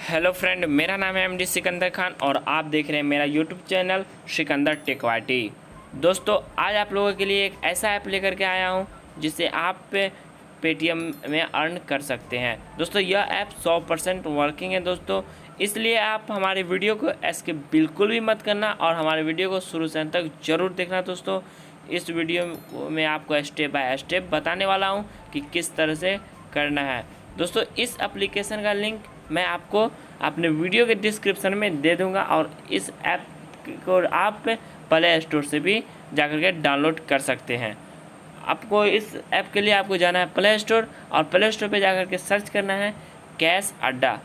Hello friend, मेरा नाम है एमडी सिकंदर खान और आप देख रहे हैं मेरा यूट्यूब चैनल सिकंदर टेकवाटी। दोस्तों, आज आप लोगों के लिए एक ऐसा ऐप लेकर के आया हूं जिससे आप पेटीएम में अर्न कर सकते हैं। दोस्तों, यह ऐप 100% वर्किंग है दोस्तों, इसलिए आप हमारे वीडियो को स्किप बिल्कुल भी मत करना और हमारे वीडियो को शुरू से अंत तक ज़रूर देखना। दोस्तों, इस वीडियो में आपको स्टेप बाय स्टेप बताने वाला हूँ कि किस तरह से करना है। दोस्तों, इस एप्लीकेशन का लिंक मैं आपको अपने वीडियो के डिस्क्रिप्शन में दे दूंगा और इस ऐप को आप प्ले स्टोर से भी जाकर के डाउनलोड कर सकते हैं। आपको इस ऐप के लिए आपको जाना है प्ले स्टोर और प्ले स्टोर पर जाकर के सर्च करना है कैश अड्डा।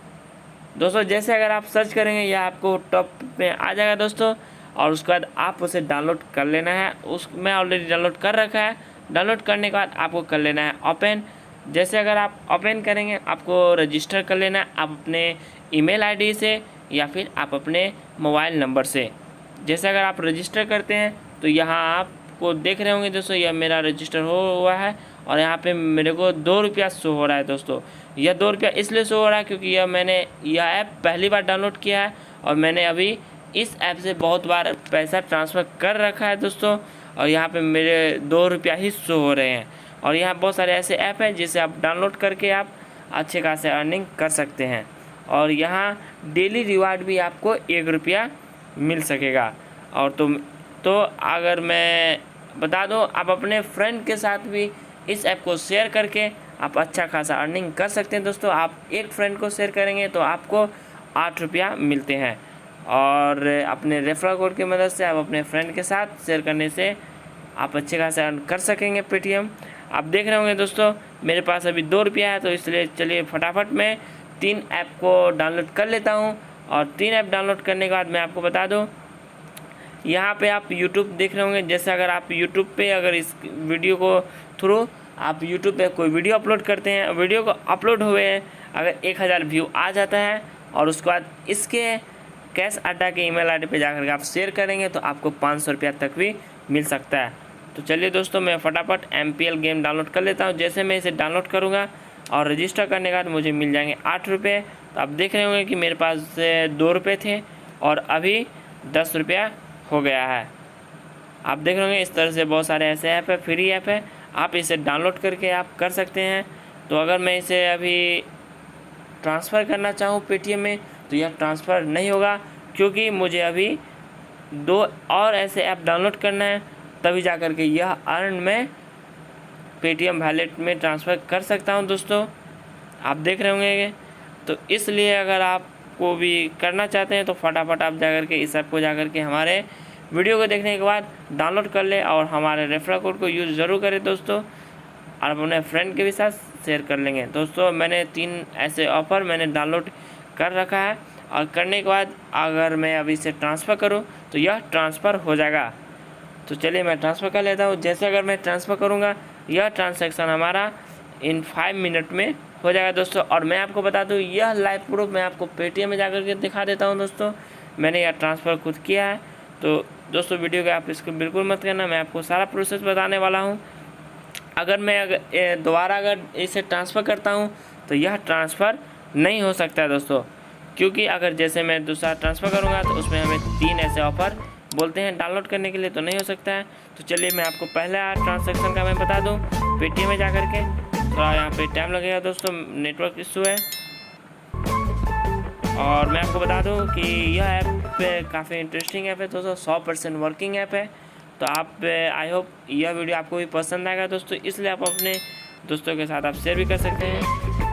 दोस्तों, जैसे अगर आप सर्च करेंगे यह आपको टॉप में आ जाएगा दोस्तों, और उसके बाद आप उसे डाउनलोड कर लेना है। मैं ऑलरेडी डाउनलोड कर रखा है। डाउनलोड करने के बाद आपको कर लेना है ओपन। जैसे अगर आप ओपन करेंगे आपको रजिस्टर कर लेना है, आप अपने ईमेल आईडी से या फिर आप अपने मोबाइल नंबर से। जैसे अगर आप रजिस्टर करते हैं तो यहाँ आपको देख रहे होंगे दोस्तों, यह मेरा रजिस्टर हो हुआ है और यहाँ पे मेरे को 2 रुपया शो हो रहा है। दोस्तों, यह 2 रुपया इसलिए शो हो रहा है क्योंकि यह ऐप पहली बार डाउनलोड किया है और मैंने अभी इस ऐप से बहुत बार पैसा ट्रांसफ़र कर रखा है दोस्तों, और यहाँ पे मेरे 2 रुपया ही शो हो रहे हैं। और यहाँ बहुत सारे ऐसे ऐप हैं जिसे आप डाउनलोड करके आप अच्छे खासे अर्निंग कर सकते हैं। और यहाँ डेली रिवार्ड भी आपको 1 रुपया मिल सकेगा। और तो अगर मैं बता दूँ, आप अपने फ्रेंड के साथ भी इस ऐप को शेयर करके आप अच्छा खासा अर्निंग कर सकते हैं। दोस्तों, आप एक फ्रेंड को शेयर करेंगे तो आपको 8 रुपया मिलते हैं, और अपने रेफरल कोड की मदद से आप अपने फ्रेंड के साथ शेयर करने से आप अच्छे खासे अर्न कर सकेंगे पेटीएम। आप देख रहे होंगे दोस्तों, मेरे पास अभी 2 रुपया है, तो इसलिए चलिए फटाफट मैं 3 ऐप को डाउनलोड कर लेता हूं। और 3 ऐप डाउनलोड करने के बाद मैं आपको बता दूं, यहाँ पे आप यूट्यूब देख रहे होंगे। जैसे अगर आप यूट्यूब पे अगर इस वीडियो को थ्रू आप यूट्यूब पे कोई वीडियो अपलोड करते हैं, वीडियो को अपलोड हुए अगर 1000 व्यू आ जाता है और उसके बाद इसके कैश अड्डा के ईमेल आईडी पे जाकर के आप शेयर करेंगे तो आपको 500 रुपया तक भी मिल सकता है। तो चलिए दोस्तों, मैं फटाफट MPL गेम डाउनलोड कर लेता हूँ। जैसे मैं इसे डाउनलोड करूँगा और रजिस्टर करने के बाद मुझे मिल जाएंगे 8 रुपये। तो आप देख रहे होंगे कि मेरे पास 2 रुपये थे और अभी 10 रुपया हो गया है। आप देख रहे होंगे इस तरह से बहुत सारे ऐसे ऐप है, फ्री ऐप है, आप इसे डाउनलोड करके आप कर सकते हैं। तो अगर मैं इसे अभी ट्रांसफ़र करना चाहूँ पेटीएम में तो यह ट्रांसफ़र नहीं होगा, क्योंकि मुझे अभी 2 और ऐसे ऐप डाउनलोड करना है, तभी जाकर के यह अर्न मैं पेटीएम वॉलेट में ट्रांसफ़र कर सकता हूं। दोस्तों, आप देख रहे होंगे, तो इसलिए अगर आपको भी करना चाहते हैं तो फटाफट आप जाकर के इस ऐप को जाकर के हमारे वीडियो को देखने के बाद डाउनलोड कर लें और हमारे रेफरल कोड को यूज़ ज़रूर करें दोस्तों, और अपने फ्रेंड के भी साथ शेयर कर लेंगे। दोस्तों, मैंने 3 ऐसे ऑफ़र मैंने डाउनलोड कर रखा है और करने के बाद अगर मैं अभी इसे ट्रांसफ़र करूँ तो यह ट्रांसफ़र हो जाएगा। तो चलिए मैं ट्रांसफ़र कर लेता हूँ। जैसे अगर मैं ट्रांसफ़र करूँगा यह ट्रांजैक्शन हमारा इन 5 मिनट में हो जाएगा दोस्तों। और मैं आपको बता दूँ, यह लाइव प्रूफ मैं आपको पेटीएम में जाकर के दिखा देता हूँ दोस्तों, मैंने यह ट्रांसफ़र खुद किया है। तो दोस्तों, वीडियो का आप इसको बिल्कुल मत करना, मैं आपको सारा प्रोसेस बताने वाला हूँ। अगर मैं दोबारा अगर इसे ट्रांसफ़र करता हूँ तो यह ट्रांसफ़र नहीं हो सकता है दोस्तों, क्योंकि अगर जैसे मैं दूसरा ट्रांसफ़र करूँगा तो उसमें हमें 3 ऐसे ऑफ़र बोलते हैं डाउनलोड करने के लिए, तो नहीं हो सकता है। तो चलिए मैं आपको पहला ट्रांजैक्शन का मैं बता दूं पेटीएम में जाकर के। थोड़ा यहाँ पे टाइम लगेगा दोस्तों, नेटवर्क इशू है। और मैं आपको बता दूं कि यह ऐप काफ़ी इंटरेस्टिंग ऐप है दोस्तों, 100% वर्किंग ऐप है। तो आप आई होप यह वीडियो आपको भी पसंद आएगा दोस्तों, इसलिए आप अपने दोस्तों के साथ आप शेयर भी कर सकते हैं।